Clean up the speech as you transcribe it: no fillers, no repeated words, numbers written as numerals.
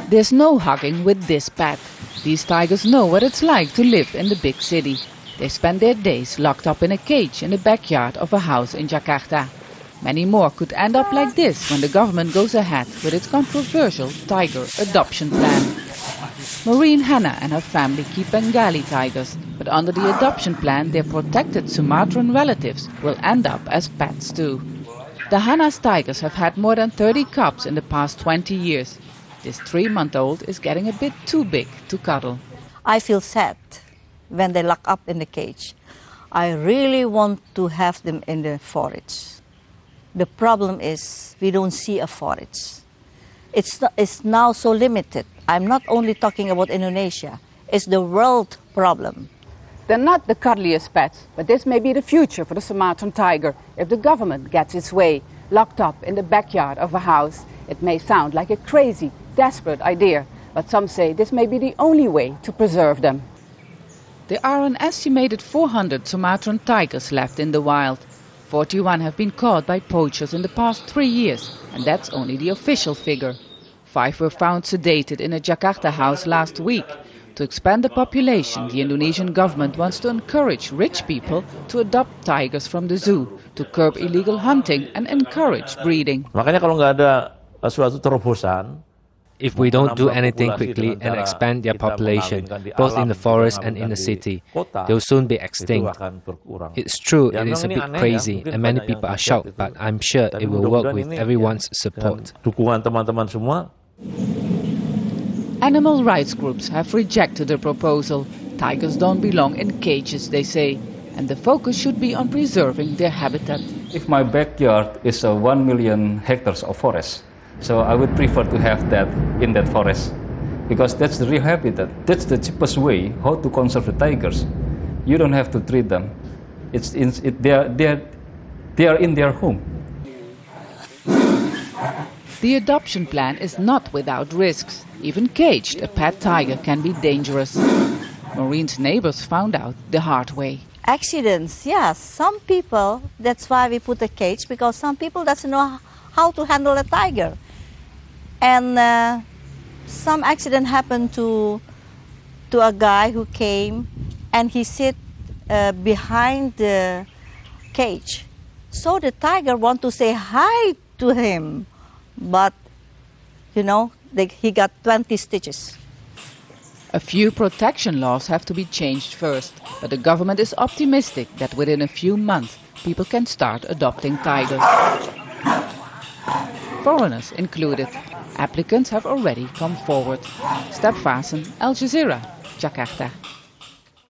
There's no hugging with this pet. These tigers know what it's like to live in the big city. They spend their days locked up in a cage in the backyard of a house in Jakarta. Many more could end up like this when the government goes ahead with its controversial tiger adoption plan. Maureen Hanna and her family keep Bengali tigers, but under the adoption plan their protected Sumatran relatives will end up as pets too. The Hanna's tigers have had more than 30 cubs in the past 20 years. This 3-month-old is getting a bit too big to cuddle. I feel sad when they lock up in the cage. I really want to have them in the forest. The problem is we don't see a forest. It's now so limited. I'm not only talking about Indonesia. It's the world problem. They're not the cuddliest pets, but this may be the future for the Sumatran tiger if the government gets its way. Locked up in the backyard of a house, it may sound like a crazy, desperate idea, but some say this may be the only way to preserve them. There are an estimated 400 Sumatran tigers left in the wild. 41 have been caught by poachers in the past 3 years, and that's only the official figure. 5 were found sedated in a Jakarta house last week. To expand the population, the Indonesian government wants to encourage rich people to adopt tigers from the zoo, to curb illegal hunting and encourage breeding. Makanya kalau nggak ada suatu terobosan, if we don't do anything quickly and expand their population, both in the forest and in the city, they'll soon be extinct. It's true, it is a bit crazy, and many people are shocked, but I'm sure it will work with everyone's support. Dukungan teman-teman semua. Animal rights groups have rejected the proposal. Tigers don't belong in cages, they say, and the focus should be on preserving their habitat. If my backyard is 1 million hectares of forest, so I would prefer to have that in that forest, because that's the real habitat. That's the cheapest way how to conserve the tigers. You don't have to treat them. They are in their home. The adoption plan is not without risks. Even caged, a pet tiger can be dangerous. Maureen's neighbors found out the hard way. Accidents, yes. Some people, that's why we put a cage, because some people doesn't know how to handle a tiger. And some accident happened to a guy who came and he sit behind the cage. So the tiger want to say hi to him, but you know, he got 20 stitches. A few protection laws have to be changed first, but the government is optimistic that within a few months people can start adopting tigers. Foreigners included. Applicants have already come forward. Vaessen, Jazeera, Jakarta.